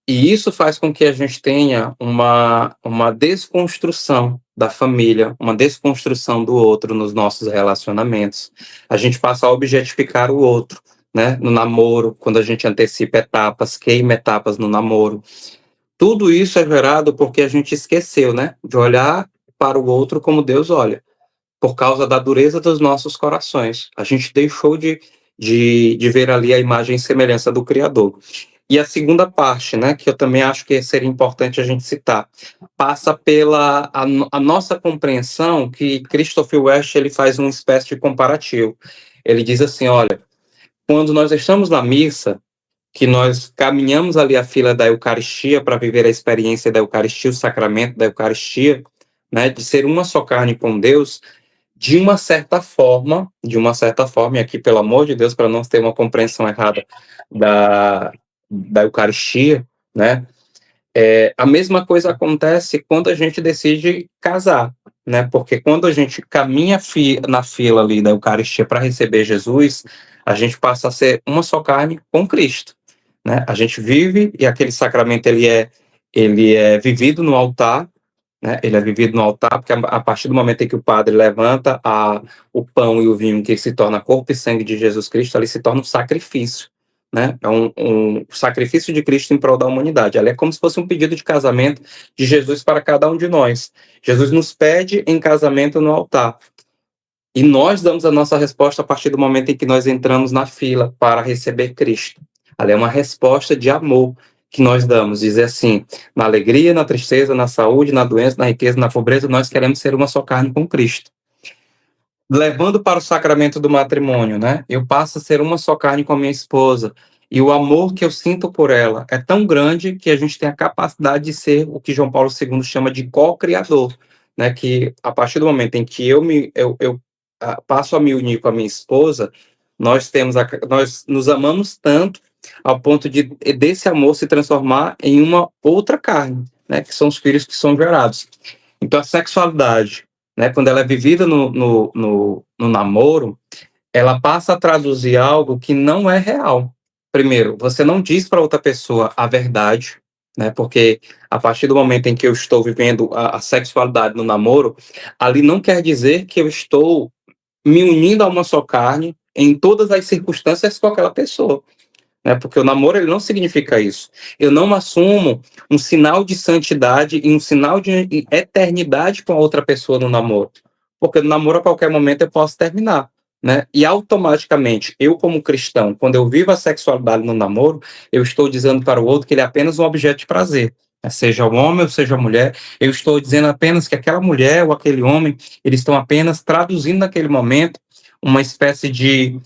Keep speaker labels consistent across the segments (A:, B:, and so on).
A: E isso faz com que a gente tenha uma desconstrução da família, uma desconstrução do outro nos nossos relacionamentos. A gente passa a objetificar o outro, né? No namoro, quando a gente antecipa etapas, queima etapas no namoro. Tudo isso é gerado porque a gente esqueceu, né? De olhar para o outro como Deus olha, por causa da dureza dos nossos corações. A gente deixou de ver ali a imagem e semelhança do Criador. E a segunda parte, né, que eu também acho que seria importante a gente citar, passa pela a nossa compreensão que Christopher West ele faz uma espécie de comparativo. Ele diz assim, olha, quando nós estamos na missa, que nós caminhamos ali a fila da Eucaristia para viver a experiência da Eucaristia, o sacramento da Eucaristia, né, de ser uma só carne com Deus, de uma certa forma, e aqui, pelo amor de Deus, para não ter uma compreensão errada da, da Eucaristia, né? A mesma coisa acontece quando a gente decide casar, né? Porque quando a gente caminha na fila ali da Eucaristia para receber Jesus, a gente passa a ser uma só carne com Cristo, né? A gente vive e aquele sacramento ele é vivido no altar, né? Ele é vivido no altar, porque a partir do momento em que o padre levanta o pão e o vinho, que se torna corpo e sangue de Jesus Cristo, ali se torna um sacrifício, né? É um sacrifício de Cristo em prol da humanidade. Ali é como se fosse um pedido de casamento de Jesus para cada um de nós. Jesus nos pede em casamento no altar. E nós damos a nossa resposta a partir do momento em que nós entramos na fila para receber Cristo. Ali é uma resposta de amor que nós damos, dizer assim, na alegria, na tristeza, na saúde, na doença, na riqueza, na pobreza, nós queremos ser uma só carne com Cristo. Levando para o sacramento do matrimônio, né? Eu passo a ser uma só carne com a minha esposa. E o amor que eu sinto por ela é tão grande que a gente tem a capacidade de ser o que João Paulo II chama de co-criador, né? Que a partir do momento em que eu passo a me unir com a minha esposa, nós nos amamos tanto ao ponto de desse amor se transformar em uma outra carne, né? Que são os filhos que são gerados. Então a sexualidade, né, quando ela é vivida no namoro, ela passa a traduzir algo que não é real. Primeiro, você não diz para outra pessoa a verdade, né, porque a partir do momento em que eu estou vivendo a sexualidade no namoro, ali não quer dizer que eu estou me unindo a uma só carne em todas as circunstâncias com aquela pessoa, né? Porque o namoro ele não significa isso. Eu não assumo um sinal de santidade e um sinal de eternidade com a outra pessoa no namoro, porque no namoro a qualquer momento eu posso terminar, né? E automaticamente eu como cristão, quando eu vivo a sexualidade no namoro, eu estou dizendo para o outro que ele é apenas um objeto de prazer, né? Seja o homem ou seja a mulher, eu estou dizendo apenas que aquela mulher ou aquele homem eles estão apenas traduzindo naquele momento uma espécie de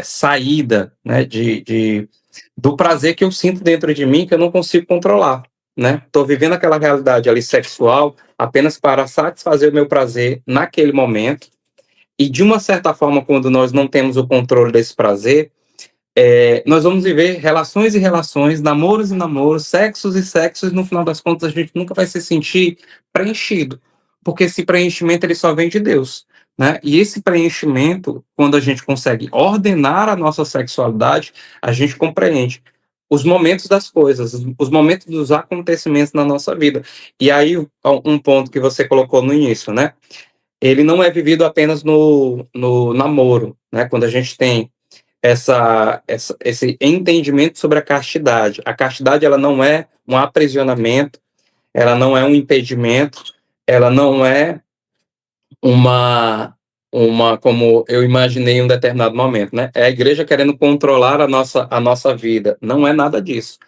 A: saída, né, do prazer que eu sinto dentro de mim que eu não consigo controlar, né? Estou vivendo aquela realidade ali sexual apenas para satisfazer o meu prazer naquele momento e de uma certa forma quando nós não temos o controle desse prazer, nós vamos viver relações e relações, namoros e namoros, sexos e sexos, e no final das contas a gente nunca vai se sentir preenchido, porque esse preenchimento ele só vem de Deus, né? E esse preenchimento, quando a gente consegue ordenar a nossa sexualidade, a gente compreende os momentos das coisas, os momentos dos acontecimentos na nossa vida. E aí, um ponto que você colocou no início, né? Ele não é vivido apenas no namoro, né? Quando a gente tem esse entendimento sobre a castidade. A castidade ela não é um aprisionamento, ela não é um impedimento, ela não é uma como eu imaginei em um determinado momento, né? É a igreja querendo controlar a nossa vida. Não é nada disso.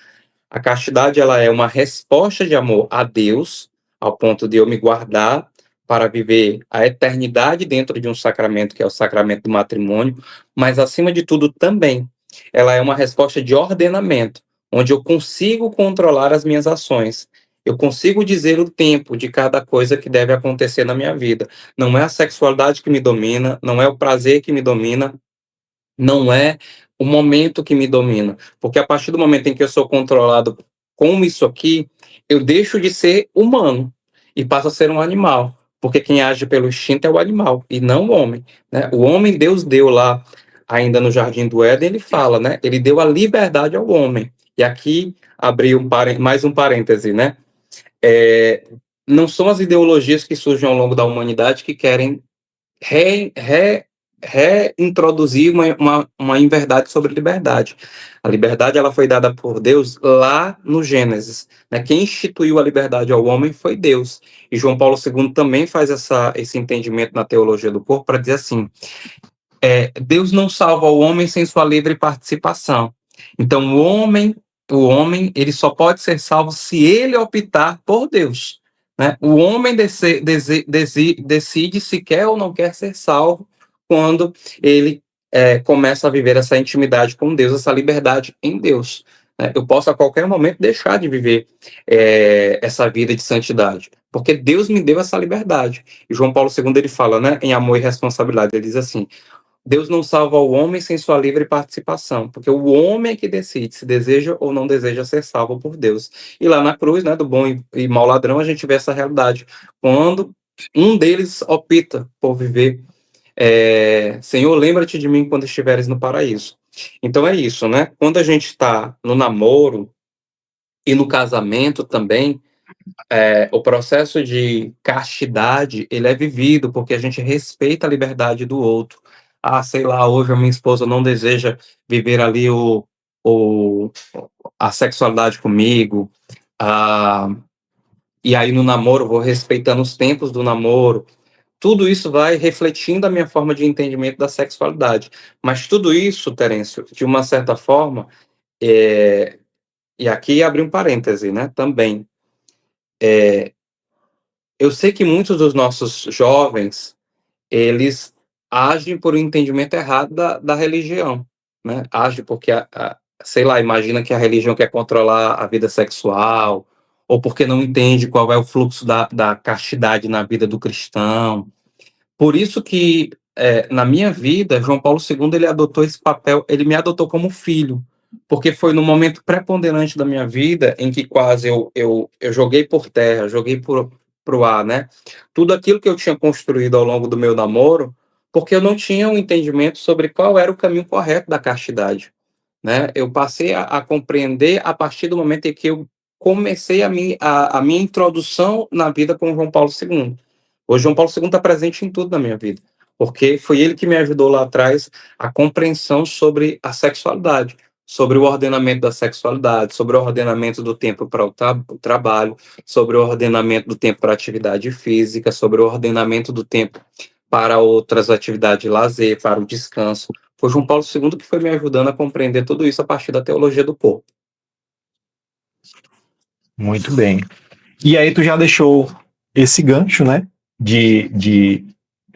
A: A castidade ela é uma resposta de amor a Deus, ao ponto de eu me guardar para viver a eternidade dentro de um sacramento, que é o sacramento do matrimônio, mas, acima de tudo, também, ela é uma resposta de ordenamento, onde eu consigo controlar as minhas ações. Eu consigo dizer o tempo de cada coisa que deve acontecer na minha vida. Não é a sexualidade que me domina, não é o prazer que me domina, não é o momento que me domina, porque a partir do momento em que eu sou controlado com isso aqui, eu deixo de ser humano e passo a ser um animal, porque quem age pelo instinto é o animal e não o homem, né? O homem Deus deu lá ainda no Jardim do Éden, ele fala, né? Ele deu a liberdade ao homem E aqui abri mais um parêntese, né? Não são as ideologias que surgem ao longo da humanidade que querem re, re, reintroduzir uma inverdade sobre liberdade. A liberdade ela foi dada por Deus lá no Gênesis. Né? Quem instituiu a liberdade ao homem foi Deus. E João Paulo II também faz esse entendimento na teologia do corpo para dizer assim: Deus não salva o homem sem sua livre participação. Então, o homem, ele só pode ser salvo se ele optar por Deus. Né? O homem decide se quer ou não quer ser salvo quando ele começa a viver essa intimidade com Deus, essa liberdade em Deus. Né? Eu posso a qualquer momento deixar de viver essa vida de santidade, porque Deus me deu essa liberdade. E João Paulo II ele fala, né, em Amor e Responsabilidade, ele diz assim: Deus não salva o homem sem sua livre participação, porque o homem é que decide se deseja ou não deseja ser salvo por Deus. E lá na cruz, né, do bom e mau ladrão, a gente vê essa realidade. Quando um deles opta por viver, Senhor, lembra-te de mim quando estiveres no paraíso. Então é isso, né? Quando a gente está no namoro e no casamento também, o processo de castidade, ele é vivido porque a gente respeita a liberdade do outro. Ah, sei lá, hoje a minha esposa não deseja viver ali o, a sexualidade comigo, ah, e aí no namoro vou respeitando os tempos do namoro. Tudo isso vai refletindo a minha forma de entendimento da sexualidade. Mas tudo isso, Terêncio, de uma certa forma, e aqui abre um parêntese, né, também, eu sei que muitos dos nossos jovens, eles agem por um entendimento errado da religião, né? Agem porque, sei lá, imagina que a religião quer controlar a vida sexual, ou porque não entende qual é o fluxo da castidade na vida do cristão. Por isso que, na minha vida, João Paulo II, ele adotou esse papel, ele me adotou como filho, porque foi no momento preponderante da minha vida em que quase eu joguei por terra, joguei pro ar, né? Tudo aquilo que eu tinha construído ao longo do meu namoro, porque eu não tinha um entendimento sobre qual era o caminho correto da castidade, né? Eu passei a compreender a partir do momento em que eu comecei a minha introdução na vida com João Paulo II. Hoje, João Paulo II está presente em tudo na minha vida, porque foi ele que me ajudou lá atrás a compreensão sobre a sexualidade, sobre o ordenamento da sexualidade, sobre o ordenamento do tempo para o trabalho, sobre o ordenamento do tempo para atividade física, sobre o ordenamento do tempo para outras atividades de lazer, para o descanso. Foi João Paulo II que foi me ajudando a compreender tudo isso a partir da teologia do corpo.
B: Muito bem. E aí tu já deixou esse gancho, né? De